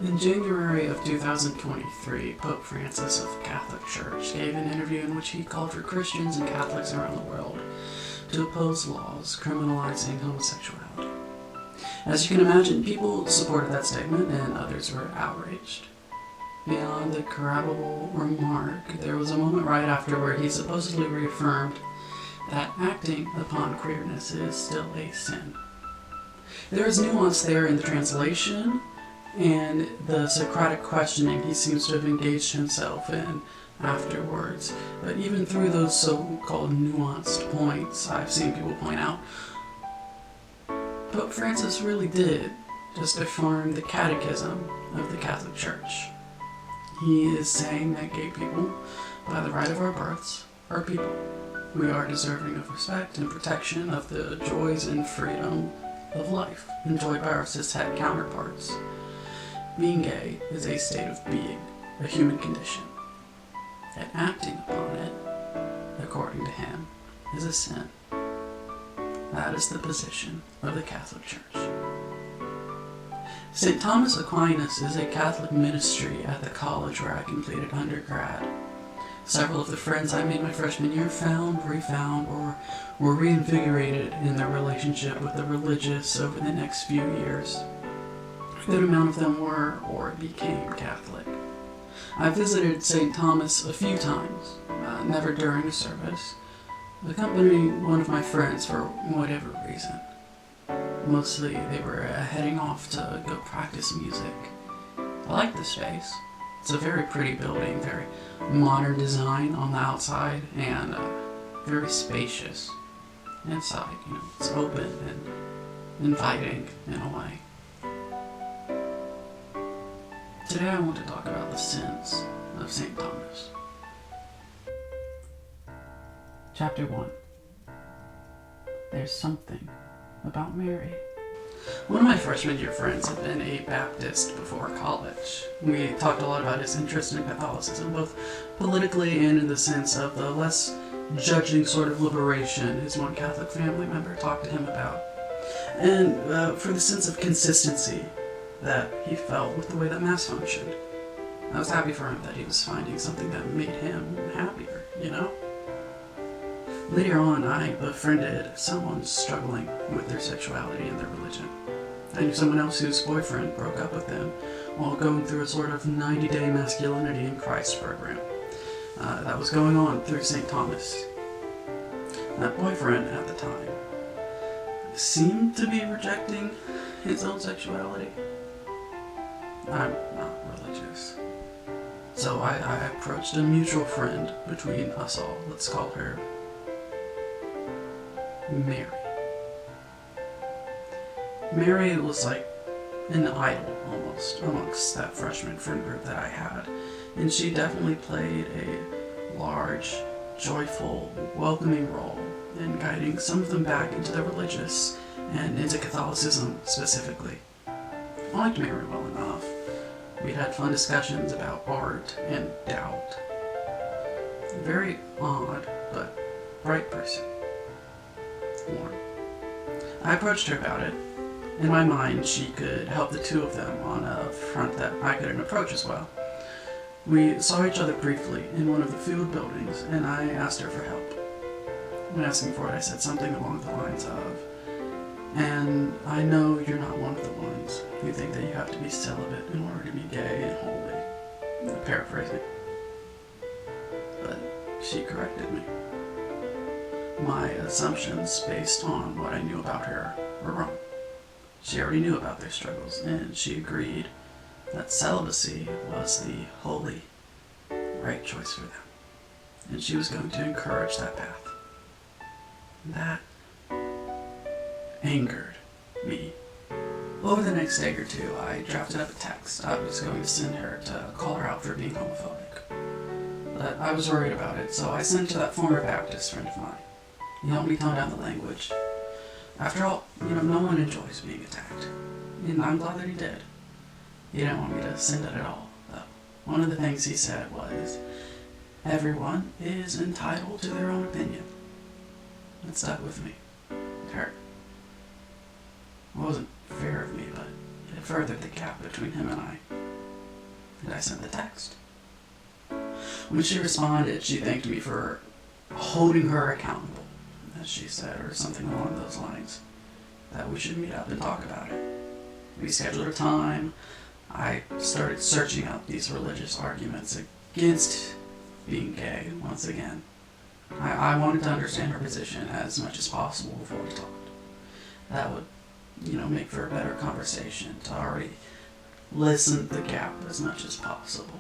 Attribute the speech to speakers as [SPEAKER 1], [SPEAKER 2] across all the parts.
[SPEAKER 1] In January of 2023, Pope Francis of the Catholic Church gave an interview in which he called for Christians and Catholics around the world to oppose laws criminalizing homosexuality. As you can imagine, people supported that statement and others were outraged. Beyond the corroborable remark, there was a moment right after where he supposedly reaffirmed that acting upon queerness is still a sin. There is nuance there in the translation and the Socratic questioning he seems to have engaged himself in afterwards. But even through those so-called nuanced points I've seen people point out, Pope Francis really did just affirm the catechism of the Catholic Church. He is saying that gay people, by the right of our births, are people. We are deserving of respect and protection of the joys and freedom of life enjoyed by our cishet counterparts. Being gay is a state of being, a human condition, and acting upon it, according to him, is a sin. That is the position of the Catholic Church. St. Thomas Aquinas is a Catholic ministry at the college where I completed undergrad. Several of the friends I made my freshman year found, refound, or were reinvigorated in their relationship with the religious over the next few years. A good amount of them were or became Catholic. I visited St. Thomas a few times, never during a service, accompanying one of my friends for whatever reason. Mostly they were heading off to go practice music. I liked the space. It's a very pretty building, very modern design on the outside, and very spacious inside. It's open and inviting in a way. Today I want to talk about the sins of St. Thomas. Chapter 1. There's something about Mary. One of my freshman year friends had been a Baptist before college. We talked a lot about his interest in Catholicism, both politically and in the sense of the less judging sort of liberation his one Catholic family member talked to him about. And for the sense of consistency that he felt with the way that Mass functioned. I was happy for him that he was finding something that made him happier, Later on, I befriended someone struggling with their sexuality and their religion. I knew someone else whose boyfriend broke up with them while going through a sort of 90-day masculinity in Christ program that was going on through St. Thomas. That boyfriend at the time seemed to be rejecting his own sexuality. I'm not religious. So I approached a mutual friend between us all. Let's call her Mary. Mary was like an idol almost amongst that freshman friend group that I had. And she definitely played a large, joyful, welcoming role in guiding some of them back into the religious and into Catholicism specifically. I liked Mary well enough. We'd had fun discussions about art and doubt. A very odd, but bright person. Warm. I approached her about it. In my mind, she could help the two of them on a front that I couldn't approach as well. We saw each other briefly in one of the food buildings, and I asked her for help. When asking for it, I said something along the lines of, "And I know you're not one of the ones who think that you have to be celibate in order to be gay and holy." Paraphrasing. But she corrected me. My assumptions based on what I knew about her were wrong. She already knew about their struggles, and she agreed that celibacy was the holy, right choice for them. And she was going to encourage that path. That angered me. Over the next day or two, I drafted up a text I was going to send her to call her out for being homophobic. But I was worried about it, so I sent it to that former Baptist friend of mine. He helped me tone down the language. After all, no one enjoys being attacked. And I'm glad that he did. He didn't want me to send it at all, though. One of the things he said was, "Everyone is entitled to their own opinion." It stuck with me. It hurt. It wasn't fair of me, but it furthered the gap between him and I. and I sent the text. When she responded, she thanked me for holding her accountable, as she said, or something along those lines, that we should meet up and talk about it. We scheduled a time. I started searching out these religious arguments against being gay once again. I wanted to understand her position as much as possible before we talked. That would, make for a better conversation, to already lessen the gap as much as possible.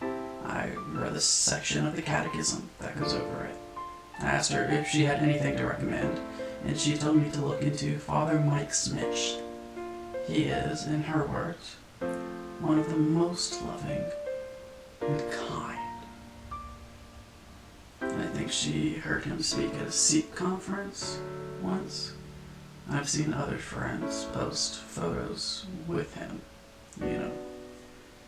[SPEAKER 1] I read a section of the catechism that goes over it. I asked her if she had anything to recommend, and she told me to look into Father Mike Smitch. He is, in her words, one of the most loving and kind. I think she heard him speak at a Sikh conference once. I've seen other friends post photos with him,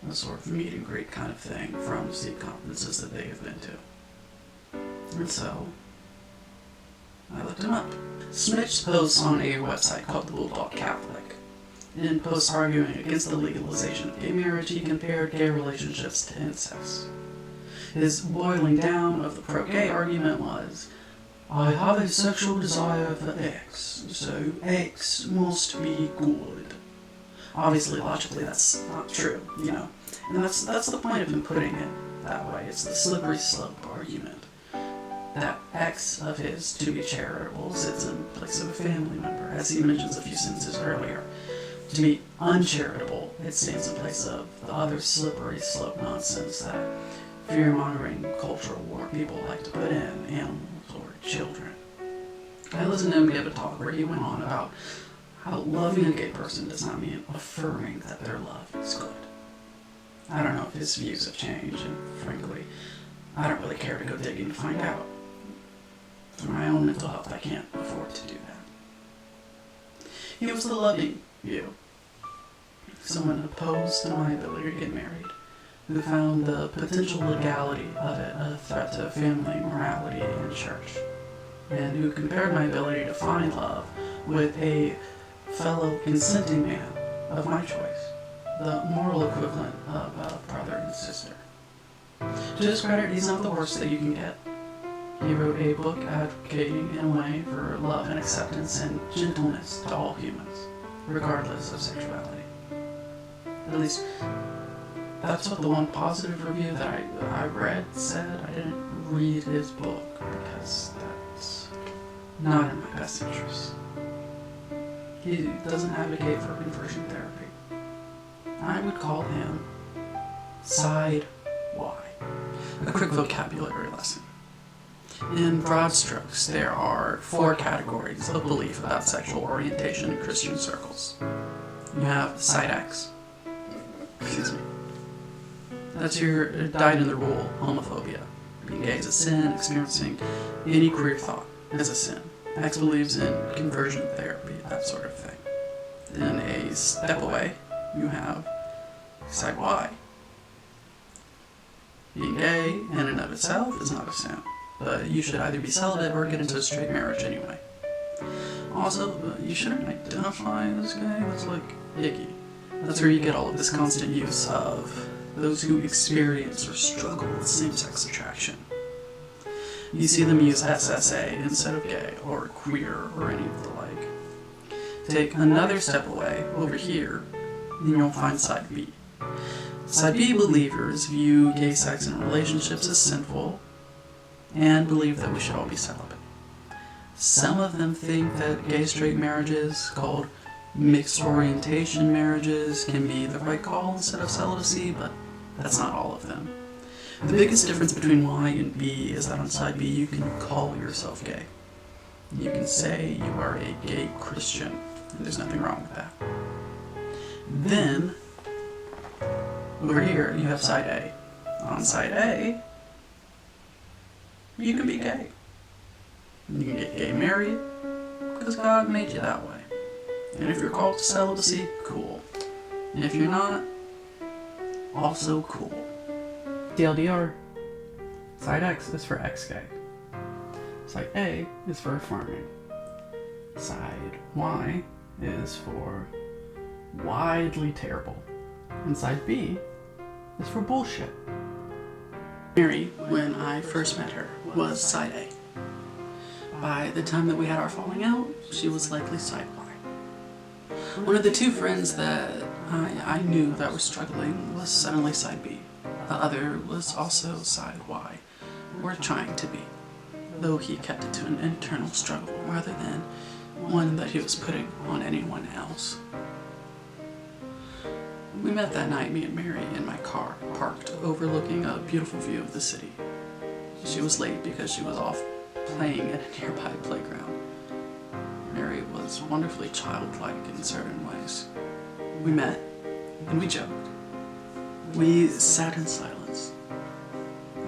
[SPEAKER 1] a sort of meet and greet kind of thing from Sikh conferences that they have been to. And so, I looked him up. Smitch posts on a website called the Bulldog Catholic. In posts arguing against the legalization of gay marriage, he compared gay relationships to incest. His boiling down of the pro-gay argument was, I have a sexual desire for X, so X must be good. Obviously, logically, that's not true, And that's the point of him putting it that way. It's the slippery slope argument. That X of his, to be charitable, sits in place of a family member, as he mentions a few sentences earlier. To be uncharitable, it stands in place of the other slippery slope nonsense that fear-mongering cultural war people like to put in animals or children. I listened to him give a talk where he went on about how loving a gay person does not mean affirming that their love is good. I don't know if his views have changed, and frankly, I don't really care to go digging to find out. For my own mental health, I can't afford to do that. He was the loving view. Someone opposed to my ability to get married, who found the potential legality of it a threat to family morality and church, and who compared my ability to find love with a fellow consenting man of my choice, the moral equivalent of a brother and sister. To his credit, he's not the worst that you can get. He wrote a book advocating in a way for love and acceptance and gentleness to all humans, regardless of sexuality. At least, that's what the one positive review that I read said. I didn't read his book because that's not in my best interest. He doesn't advocate for conversion therapy. I would call him side Y. A quick vocabulary lesson. In broad strokes, there are 4 categories of belief about sexual orientation in Christian circles. You have side X. Excuse me. That's your dyed-in-the-rule homophobia. Being gay is a sin, experiencing any queer thought is a sin. X believes in conversion therapy, that sort of thing. Then a step away, you have side Y. Being gay in and of itself is not a sin, but you should either be celibate or get into a straight marriage anyway. Also, you shouldn't identify as gay. That's like icky. That's where you get all of this constant use of those who experience or struggle with same-sex attraction. You see them use SSA instead of gay or queer or any of the like. Take another step away over here, and you'll find side B. Side B believers view gay sex and relationships as sinful and believe that we should all be celibate. Some of them think that gay-straight marriages, called mixed orientation marriages, can be the right call instead of celibacy, but that's not all of them. The biggest difference between Y and B is that on side B you can call yourself gay. You can say you are a gay Christian, and there's nothing wrong with that. Then, over here, you have side A. On side A, you can be gay. You can get gay married, because God made you that way. And if you're called to celibacy, cool. And if you're not, also cool. TLDR, side X is for ex-gay. Side A is for affirming. Side Y is for widely terrible. And side B is for bullshit. Mary, when I first met her, was side A. By the time that we had our falling out, she was likely side Y. One of the two friends that I knew that was struggling was suddenly side B. The other was also side Y, or trying to be, though he kept it to an internal struggle rather than one that he was putting on anyone else. We met that night, me and Mary, in my car, parked overlooking a beautiful view of the city. She was late because she was off playing at a nearby playground. Mary was wonderfully childlike in certain ways. We met, and we joked. We sat in silence.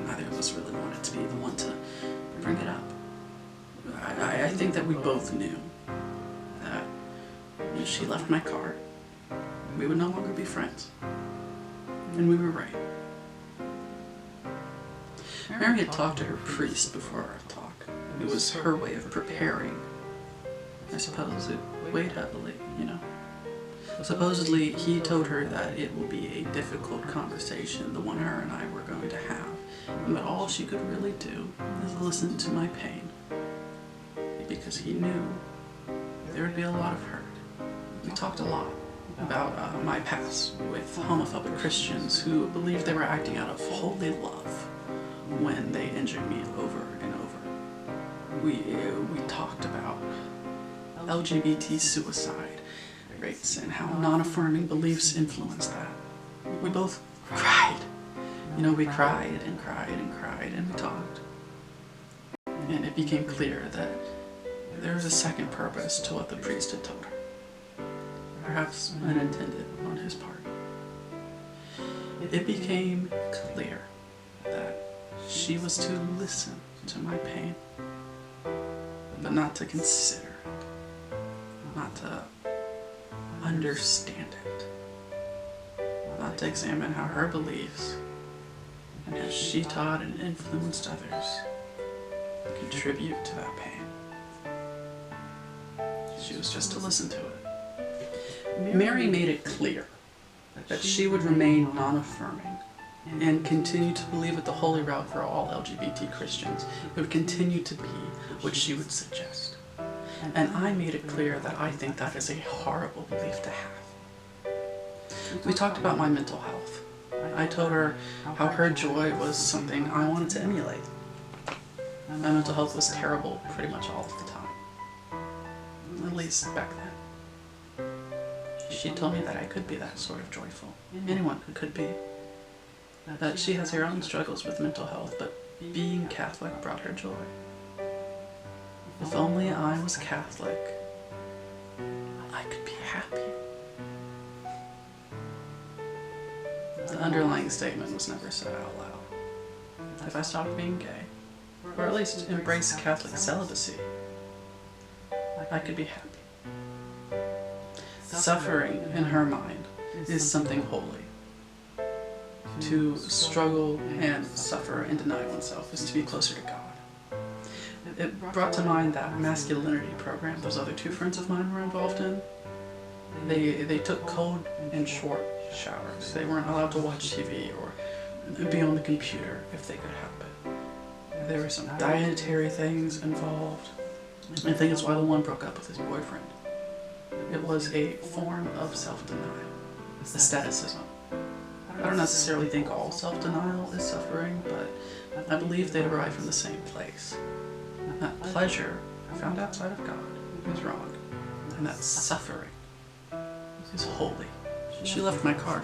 [SPEAKER 1] Neither of us really wanted to be the one to bring it up. I think that we both knew that if she left my car, we would no longer be friends. And we were right. Mary had talked to her priest before our talk. It was her way of preparing. I suppose it weighed heavily, you know. Supposedly, he told her that it will be a difficult conversation, the one her and I were going to have, but all she could really do is listen to my pain, because he knew there would be a lot of hurt. We talked a lot about my past with homophobic Christians who believed they were acting out of holy love when they injured me over and over. We talked about LGBT suicide rates and how non-affirming beliefs influence that. We both cried. You know, we cried and cried and cried, and we talked. And it became clear that there was a second purpose to what the priest had told her. Perhaps unintended on his part. It became clear that she was to listen to my pain, but not to consider it, not to understand it, not to examine how her beliefs and how she taught and influenced others contribute to that pain. She was just to listen to it. Mary made it clear that she would remain non-affirming and continue to believe that the holy route for all LGBT Christians would continue to be what she would suggest. And I made it clear that I think that is a horrible belief to have. We talked about my mental health. I told her how her joy was something I wanted to emulate. My mental health was terrible pretty much all of the time. At least back then. She told me that I could be that sort of joyful. Anyone could be. That she has her own struggles with mental health, but being Catholic brought her joy. If only I was Catholic, I could be happy. The underlying statement was never said out loud. If I stopped being gay, or at least embrace Catholic celibacy, I could be happy. Suffering, in her mind, is something holy. To struggle and suffer and deny oneself is to be closer to God. It brought to mind that masculinity program those other two friends of mine were involved in. They took cold and short showers. They weren't allowed to watch TV or be on the computer if they could help it. There were some dietary things involved. I think it's why the one broke up with his boyfriend. It was a form of self-denial, asceticism. I don't necessarily think all self-denial is suffering, but I believe they derive from the same place. That pleasure found outside of God is wrong, and that suffering is holy. She left my car,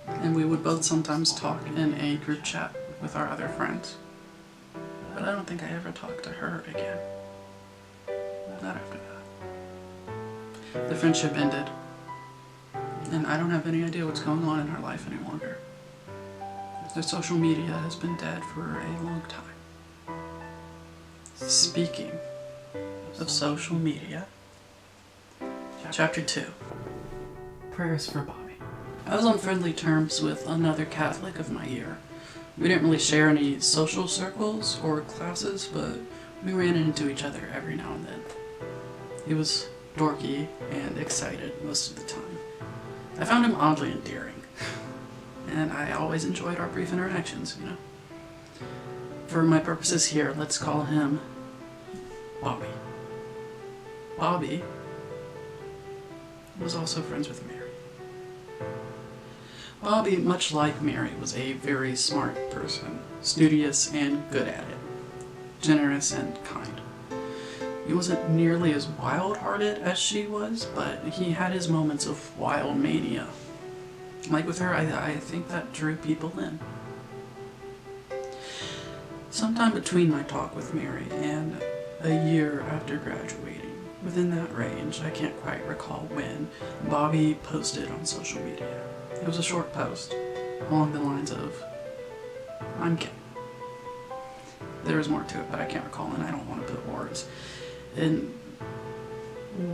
[SPEAKER 1] and we would both sometimes talk in a group chat with our other friends. But I don't think I ever talked to her again. Not after that. The friendship ended, and I don't have any idea what's going on in her life any longer. The social media has been dead for a long time. Speaking of social media, Chapter 2. Prayers for Bobby. I was on friendly terms with another Catholic of my year. We didn't really share any social circles or classes, but we ran into each other every now and then. He was dorky and excited most of the time. I found him oddly endearing. and I always enjoyed our brief interactions, you know. For my purposes here, let's call him Bobby. Bobby was also friends with Mary. Bobby, much like Mary, was a very smart person, studious and good at it, generous and kind. He wasn't nearly as wild-hearted as she was, but he had his moments of wild mania. Like with her, I think that drew people in. Sometime between my talk with Mary and a year after graduating, within that range, I can't quite recall when, Bobby posted on social media. It was a short post along the lines of, "I'm gay." There was more to it, but I can't recall, and I don't want to put words in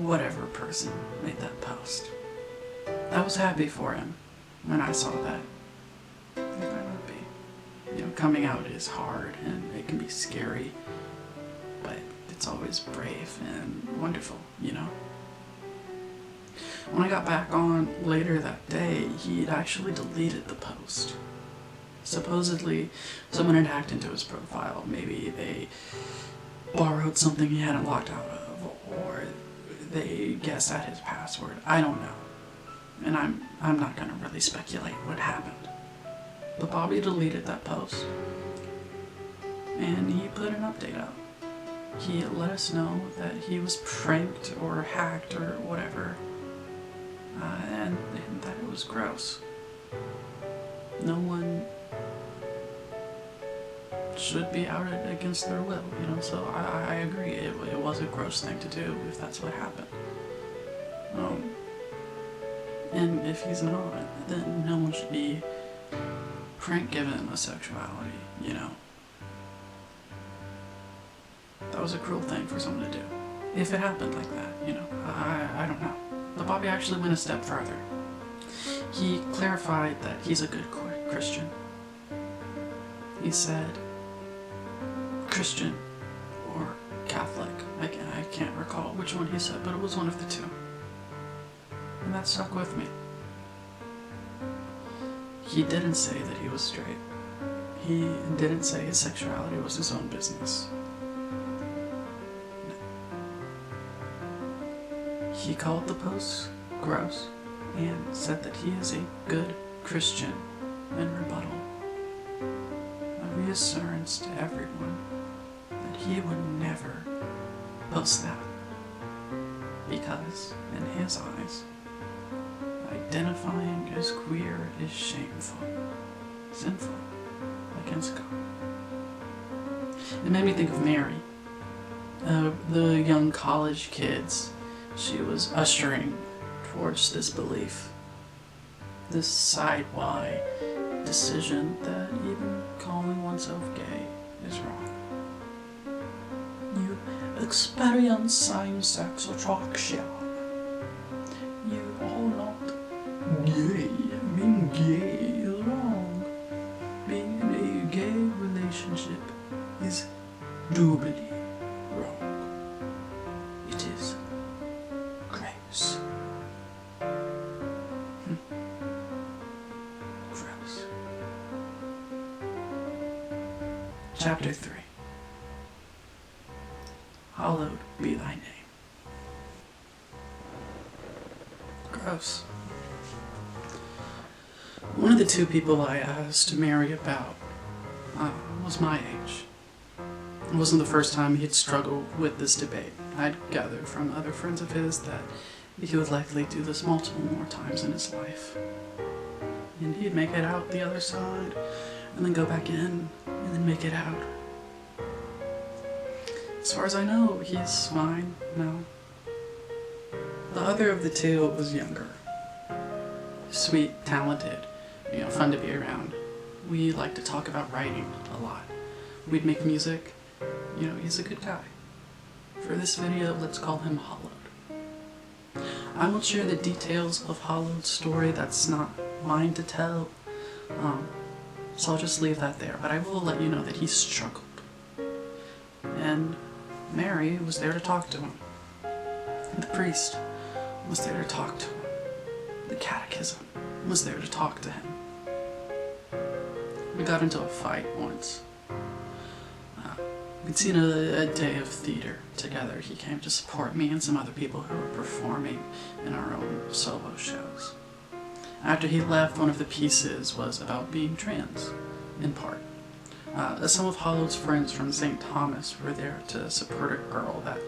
[SPEAKER 1] whatever person made that post. I was happy for him when I saw that. I would be. You know, coming out is hard and it can be scary, but it's always brave and wonderful, you know? When I got back on later that day, he'd actually deleted the post. Supposedly, someone had hacked into his profile. Maybe they borrowed something he hadn't locked out of, or they guessed at his password. I don't know. And I'm not gonna really speculate what happened. But Bobby deleted that post, and he put an update up. He let us know that he was pranked or hacked or whatever, and that it was gross. No one should be outed against their will, you know, so I agree, it was a gross thing to do if that's what happened. And if he's not, then no one should be prank given a sexuality, you know. That was a cruel thing for someone to do. If it happened like that, you know, I don't know. But Bobby actually went a step further. He clarified that he's a good Christian. He said Christian or Catholic. I can't recall which one he said, but it was one of the two. And that stuck with me. He didn't say that he was straight. He didn't say his sexuality was his own business. No. He called the post gross and said that he is a good Christian in rebuttal. A reassurance to everyone that he would never post that. Because, in his eyes, identifying as queer is shameful, sinful, against God. It made me think of Mary, the young college kids she was ushering towards this belief, this sidewise decision that even calling oneself gay is wrong. You experience same-sex attraction. You are not gay. Being gay is wrong. Being in a gay relationship is doubly wrong. It is gross. Gross. Chapter 3. Hallowed be thy name. Gross. One of the two people I asked to marry about was my age. It wasn't the first time he'd struggled with this debate. I'd gathered from other friends of his that he would likely do this multiple more times in his life. And he'd make it out the other side, and then go back in, and then make it out. As far as I know, he's fine now. The other of the two was younger. Sweet, talented, fun to be around. We like to talk about writing a lot. We'd make music. He's a good guy. For this video, let's call him Hollowed. I won't share the details of Hollowed's story, that's not mine to tell, so I'll just leave that there, but I will let you know that he struggled. And Mary was there to talk to him. The priest was there to talk to him. The catechism was there to talk to him. We got into a fight once. We'd seen a day of theater together. He came to support me and some other people who were performing in our own solo shows. After he left, one of the pieces was about being trans, in part. Some of Hollow's friends from St. Thomas were there to support a girl that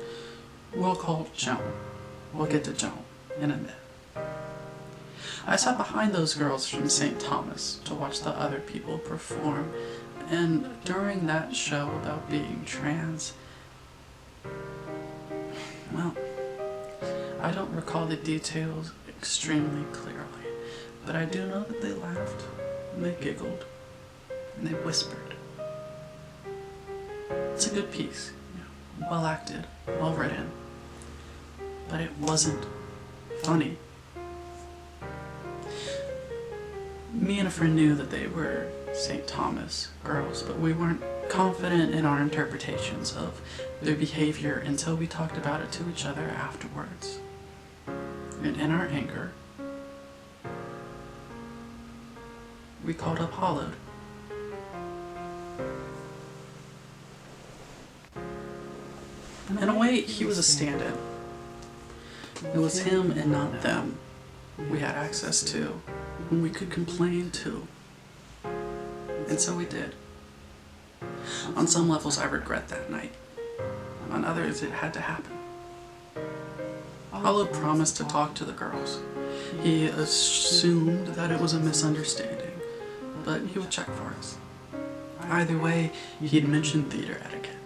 [SPEAKER 1] we'll call Joan. We'll get to Joan in a minute. I sat behind those girls from St. Thomas to watch the other people perform, and during that show about being trans, well, I don't recall the details extremely clearly, but I do know that they laughed, and they giggled, and they whispered. It's a good piece, well acted, well written, but it wasn't funny. Me and a friend knew that they were St. Thomas girls, but we weren't confident in our interpretations of their behavior until we talked about it to each other afterwards. And in our anger, we called up Hollowed. In a way, he was a stand-in. It was him and not them we had access to, and we could complain to. And so we did. On some levels, I regret that night. On others, it had to happen. Hollow promised to talk to the girls. He assumed that it was a misunderstanding, but he would check for us. Either way, he'd mentioned theater etiquette.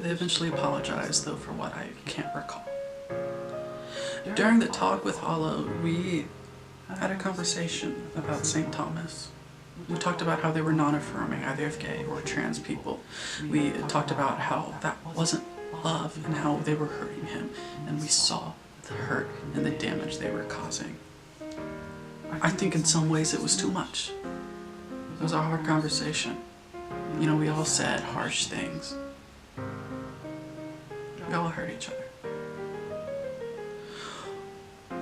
[SPEAKER 1] They eventually apologized, though, for what I can't recall. During the talk with Hollow, we had a conversation about St. Thomas. We talked about how they were non-affirming, either of gay or trans people. We talked about how that wasn't love and how they were hurting him, and we saw the hurt and the damage they were causing. I think in some ways it was too much. It was a hard conversation. You know, we all said harsh things. We all hurt each other.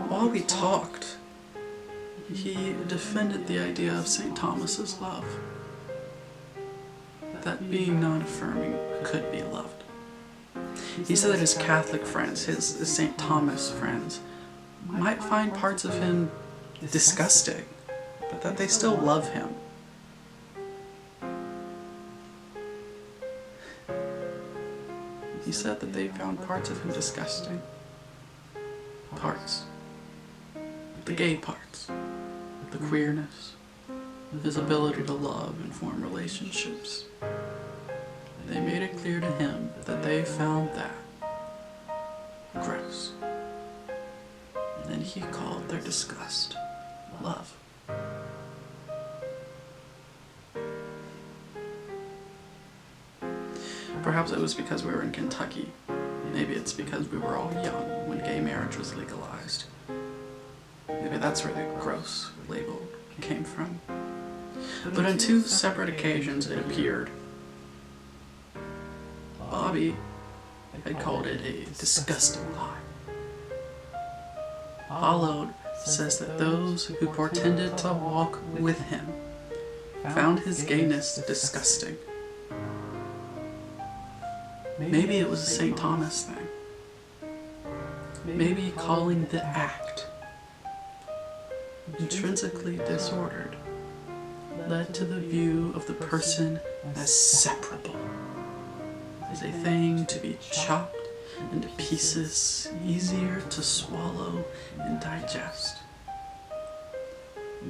[SPEAKER 1] While we talked, he defended the idea of St. Thomas's love. That being non-affirming could be loved. He said that his Catholic friends, his St. Thomas friends, might find parts of him disgusting, but that they still love him. He said that they found parts of him disgusting. Parts. The gay parts. The queerness. His ability to love and form relationships. They made it clear to him that they found that gross. And then he called their disgust love. Perhaps it was because we were in Kentucky. Maybe it's because we were all young when gay marriage was legalized. Maybe that's where the gross label came from. But on two separate occasions it appeared. Bobby had called it a disgusting lie. Hollowed says that those who portended to walk with him found his gayness disgusting. Maybe it was a St. Thomas thing. Maybe calling the act intrinsically disordered led to the view of the person as separable, as a thing to be chopped into pieces easier to swallow and digest.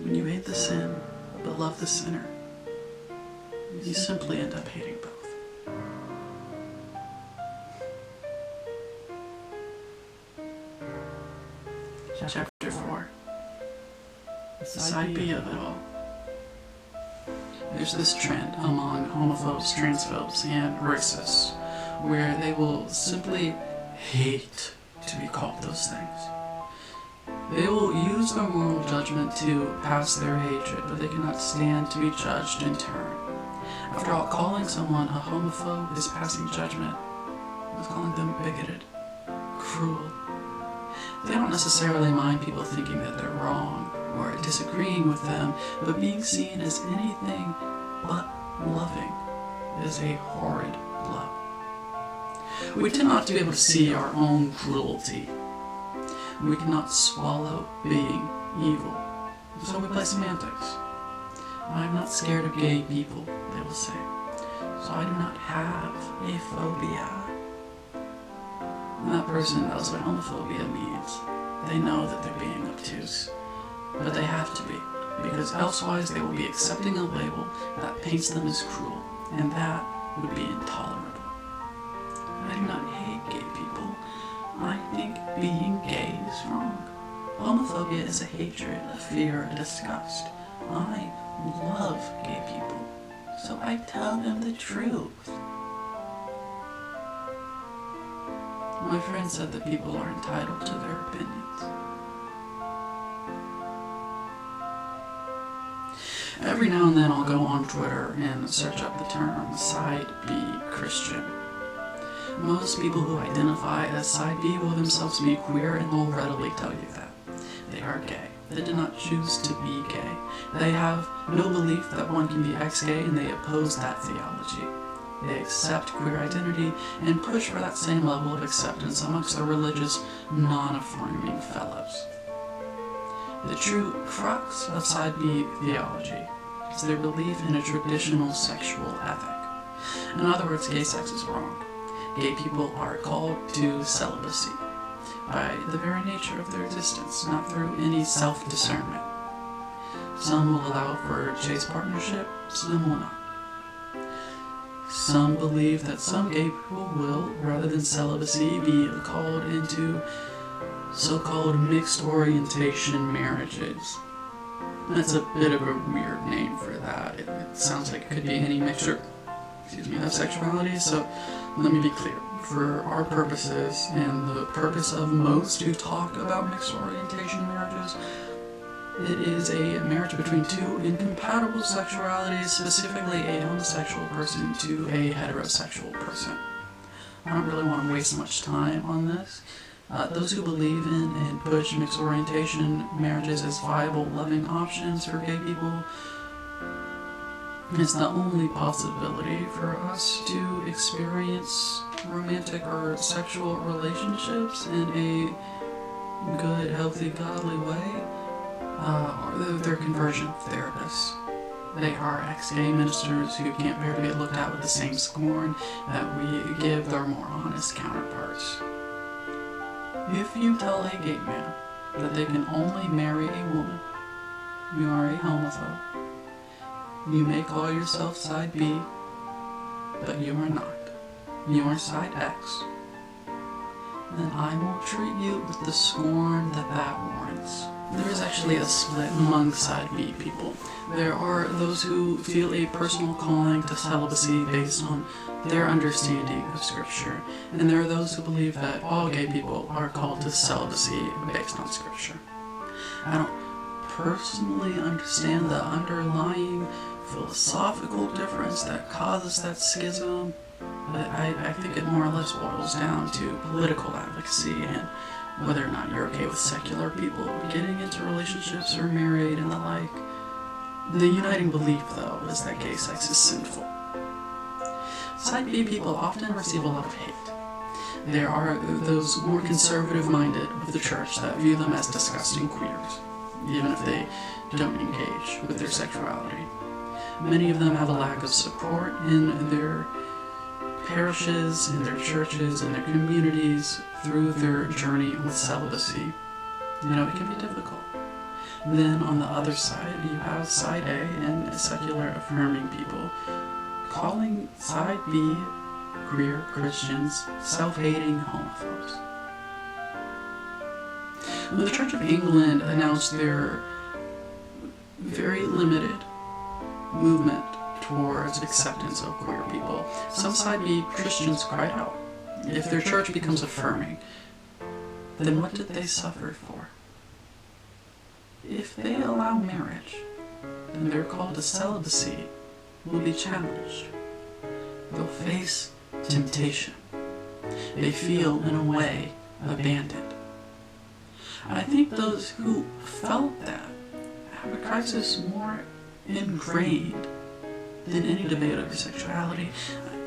[SPEAKER 1] When you hate the sin but love the sinner, you simply end up hating both. Chapter 4. The side B of it all. There's this trend among homophobes, transphobes, and racists where they will simply hate to be called those things. They will use their moral judgment to pass their hatred, but they cannot stand to be judged in turn. After all, calling someone a homophobe is passing judgment. It's calling them bigoted, cruel. They don't necessarily mind people thinking that they're wrong or disagreeing with them, but being seen as anything but loving is a horrid blow. We tend not to be able to see our own cruelty. We cannot swallow being evil, so we play semantics. I'm not scared of gay people, they will say, so I do not have a phobia. And that person knows what homophobia means. They know that they're being obtuse, but they have to be, because elsewise they will be accepting a label that paints them as cruel, and that would be intolerable. I do not hate gay people. I think being gay is wrong. Homophobia is a hatred, a fear, a disgust. I love gay people, so I tell them the truth. My friend said that people are entitled to their opinions. Every now and then I'll go on Twitter and search up the term side B Christian. Most people who identify as side B will themselves be queer, and they'll readily tell you that. They are gay. They did not choose to be gay. They have no belief that one can be ex-gay, and they oppose that theology. They accept queer identity and push for that same level of acceptance amongst their religious, non-affirming fellows. The true crux of side B theology is their belief in a traditional sexual ethic. In other words, gay sex is wrong. Gay people are called to celibacy by the very nature of their existence, not through any self-discernment. Some will allow for chaste partnership, some will not. Some believe that some gay people will, rather than celibacy, be called into so-called mixed orientation marriages. That's a bit of a weird name for that. It sounds like it could be any mixture of sexuality, so let me be clear. For our purposes, and the purpose of most who talk about mixed orientation marriages, it is a marriage between two incompatible sexualities, specifically a homosexual person to a heterosexual person. I don't really want to waste much time on this. Those who believe in and push mixed orientation marriages as viable, loving options for gay people, it's the only possibility for us to experience romantic or sexual relationships in a good, healthy, godly way. Or they're conversion therapists. They are ex-gay ministers who can't bear to be looked at with the same scorn that we give their more honest counterparts. If you tell a gay man that they can only marry a woman, you are a homophobe. You may call yourself side B, but you are not. You are side X. Then I will treat you with the scorn that warrants. There is actually a split among side B people. There are those who feel a personal calling to celibacy based on their understanding of Scripture, and there are those who believe that all gay people are called to celibacy based on Scripture. I don't personally understand the underlying philosophical difference that causes that schism, but I think it more or less boils down to political advocacy and whether or not you're okay with secular people getting into relationships or married and the like. The uniting belief, though, is that gay sex is sinful. Side B people often receive a lot of hate. There are those more conservative-minded of the church that view them as disgusting queers, even if they don't engage with their sexuality. Many of them have a lack of support in their parishes, in their churches, in their communities through their journey with celibacy. It can be difficult. Then on the other side, you have side A and secular affirming people calling side B queer Christians self-hating homophobes. When the Church of England announced their very limited movement towards acceptance of queer people, some side B Christians cried out. If their church becomes affirming, then what did they suffer for? If they allow marriage, then their call to celibacy will be challenged. They'll face temptation. They feel, in a way, abandoned. I think those who felt that have a crisis more ingrained than any debate over sexuality.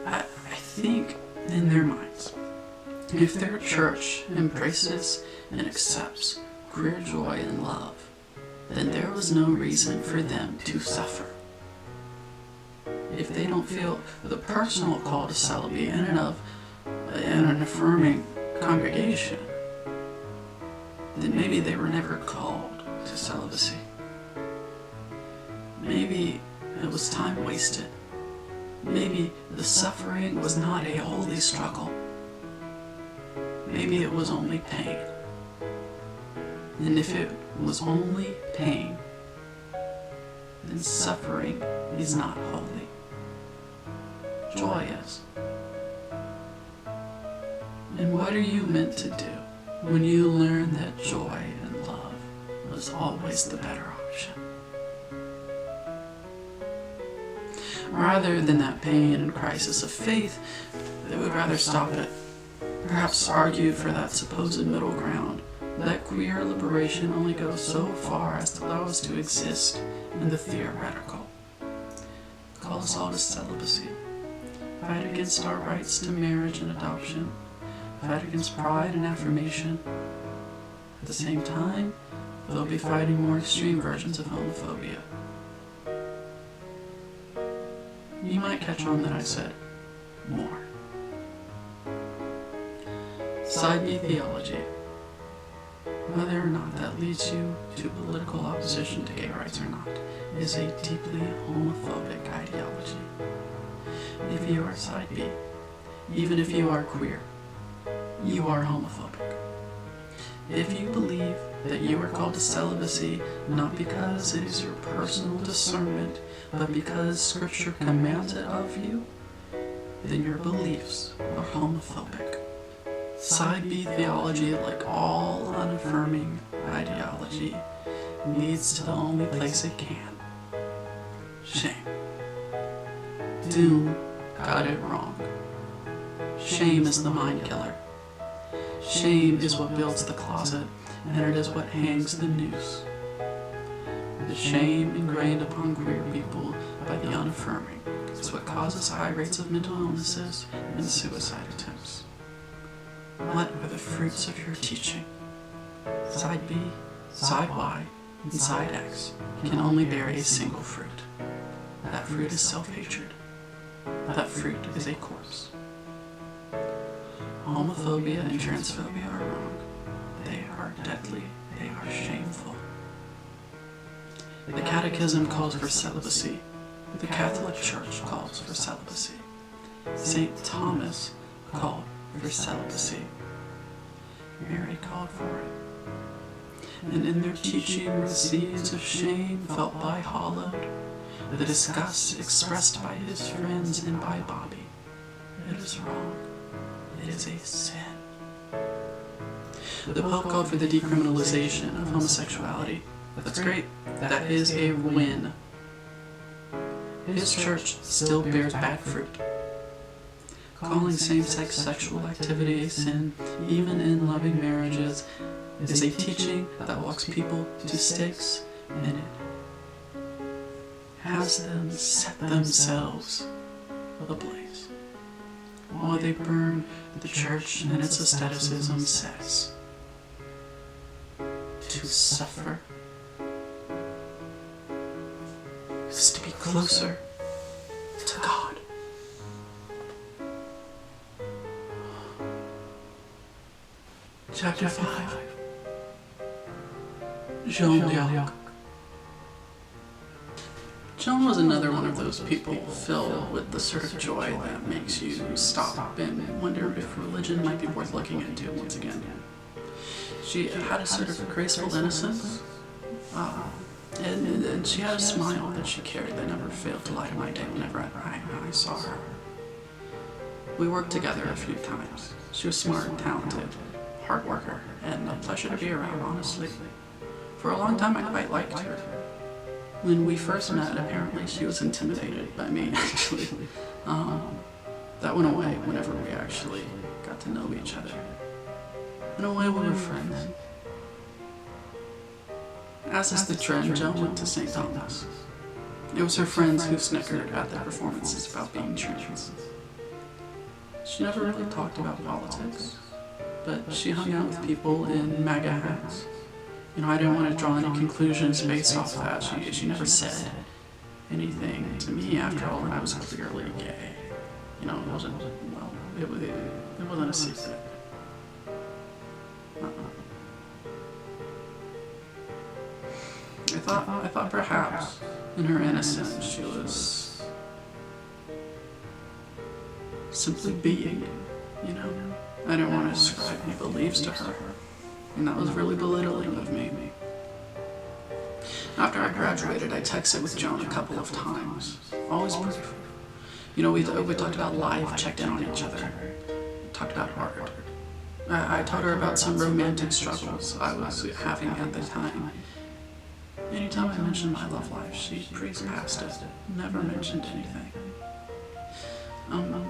[SPEAKER 1] I think in their minds, if their church embraces and accepts queer joy and love, then there was no reason for them to suffer. If they don't feel the personal call to celibacy in an affirming congregation, then maybe they were never called to celibacy. Maybe it was time wasted. Maybe the suffering was not a holy struggle. Maybe it was only pain. And if it was only pain, then suffering is not holy. Joy is. And what are you meant to do when you learn that joy and love was always the better option? Rather than that pain and crisis of faith, they would rather stop it. Perhaps argue for that supposed middle ground, that queer liberation only goes so far as to allow us to exist in the theoretical. Call us all to celibacy. Fight against our rights to marriage and adoption. Fight against pride and affirmation. At the same time, they'll be fighting more extreme versions of homophobia. You might catch on that I said more. Side B theology. Whether or not that leads you to political opposition to gay rights or not, is a deeply homophobic ideology. If you are side B, even if you are queer, you are homophobic. If you believe that you are called to celibacy not because it is your personal discernment, but because Scripture commands it of you, then your beliefs are homophobic. Side B theology, like all unaffirming ideology, leads to the only place it can. Shame. Doom got it wrong. Shame is the mind killer. Shame is what builds the closet, and it is what hangs the noose. The shame ingrained upon queer people by the unaffirming is what causes high rates of mental illnesses and suicide attempts. What are the fruits of your teaching? Side B, side Y, and side X can only bear a single fruit. That fruit is self-hatred. That fruit is a corpse. Homophobia and transphobia are wrong. They are deadly. They are shameful. The Catechism calls for celibacy. The Catholic Church calls for celibacy. St. Thomas called for celibacy. Mary called for it. And in their teaching were the seeds of shame felt by Hollowed, the disgust expressed by his friends and by Bobby. It is wrong. It is a sin. The Pope called for the decriminalization of homosexuality. That's great. That is a win. His church still bears bad fruit. Calling same-sex sexual activity a sin, even in loving marriages, is a teaching that walks people to stakes, and it has them set themselves ablaze, while they burn the church and its aestheticism says, to suffer is to be closer to God. Chapter 5. Jean d'Arc. Joan was another one of those people filled with the sort of joy that makes you stop and wonder if religion might be worth looking into once again. She had a sort of graceful innocence, and she had a smile that she carried that never failed to light my day whenever I saw her. We worked together a few times. She was smart and talented, hard worker, and a pleasure to be around, honestly. For a long time I quite liked her. When we first met, apparently she was intimidated by me, actually. That went away whenever we actually got to know each other. In a way, we were friends. As is the trend, Joan went to St. Thomas. It was her friends who snickered at the performances about being trans. She never really talked about politics, but she hung out with people in MAGA hats. I didn't want to draw any conclusions based off that. She never said anything to me after all, and I was clearly gay. It wasn't, well, it wasn't a secret. I thought perhaps in her innocence she was simply being, I didn't want to ascribe any beliefs to her, and that was really belittling of me. After I graduated, I texted with Joan a couple of times, always brief. We talked about life, checked in on each other, talked about art. I told her about some romantic struggles I was having at the time. Anytime I mentioned my love life, she breezed past it, never mentioned anything.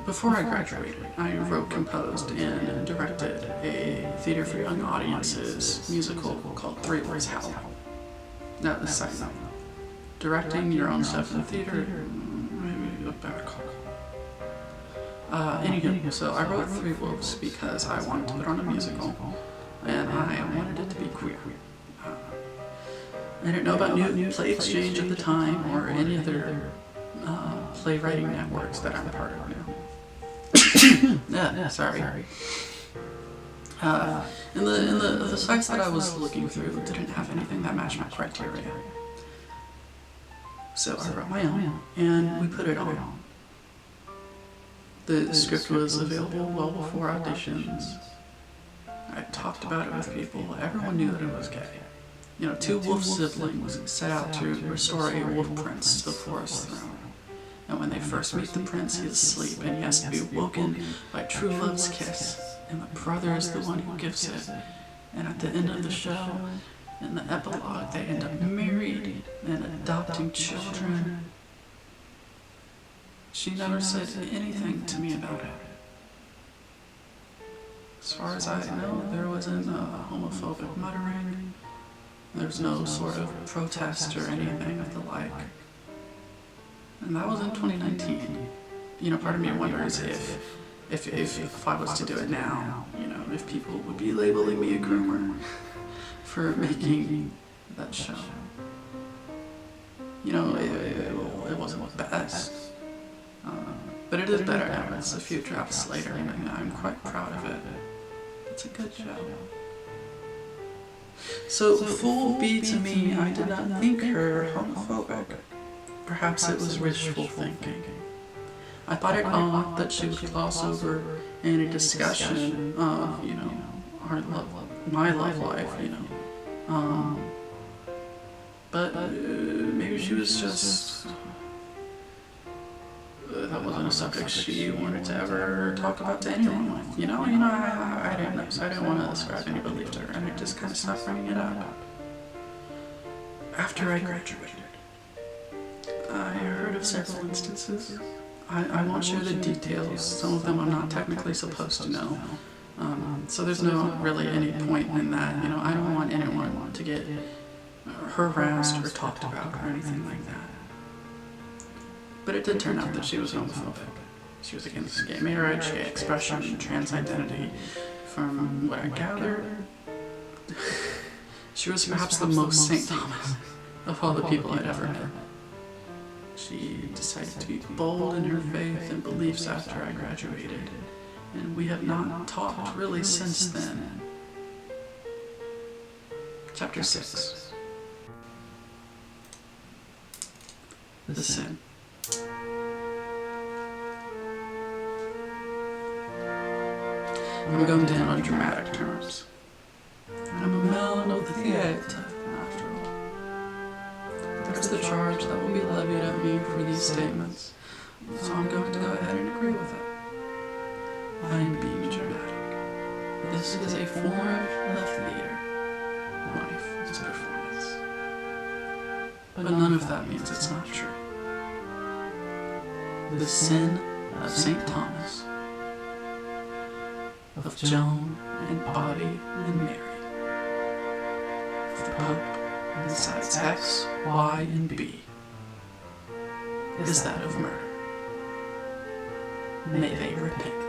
[SPEAKER 1] Before I graduated, I wrote, composed, and directed a theater for young audiences musical called Revoice. That was side note. Directing your own stuff in theater, maybe a better call. Anywho, so I wrote Three Wolves because I wanted to put on a musical, and I wanted it to be queer. I didn't know about New Play Exchange at the time, or any other playwriting networks that I'm part of now. Sorry. And the sites that I was looking through didn't have anything that matched my criteria. So I wrote my own, and we put it on. The script was available well before auditions. I talked about it with people. Everyone knew that it was gay. Two wolf siblings set out to restore a wolf prince to the forest throne. And when they first meet the prince, he's asleep and he has to be woken by true love's kiss. And the brother is the one who gives it. And at the end of the show, in the epilogue, they end up married and adopting children. She never said anything to me about it. As far as I know, there wasn't homophobic muttering. There's no sort of protest or anything of the like. And that was in 2019. Part of me wonders if I was to do it now, if people would be labeling me a groomer for making that show. It wasn't the best. But it is better now. It's a few drafts later, and I'm quite proud of it. It's a good show. So, Fool B to me, I did not think her homophobic. Perhaps it was wishful thinking. I thought it odd that she would gloss over any discussion of, my love life, But maybe she was just... that wasn't a subject she wanted to ever talk about to anyone with. I didn't know, so I didn't want to ascribe any belief to her, and I just kind of stopped bringing it up. After I graduated, I heard of several instances. I won't share the details. Some of them I'm not technically supposed to know. So there's no really any point in that. I don't want anyone to get harassed or talked about or anything like that. But it did turn out that she was homophobic. She was against gay marriage, gay expression, trans identity. From what I gathered, she was perhaps the most St. Thomas of all the people I'd ever met. She decided to be bold in her faith and beliefs after I graduated, and we have not talked really since then. Chapter 6. The Sin. I'm going down on dramatic terms. I'm a man of the theatre, after all. There's the charge that will be levied at me for these statements, so I'm going to go ahead and agree with it. I'm being dramatic. This is a form of theater. Life is performance. But none of that means it's not true. The sin of St. Thomas, of Joan and Bobby and Mary, of the Pope and sides X, Y, and B, is that of murder. May they repent.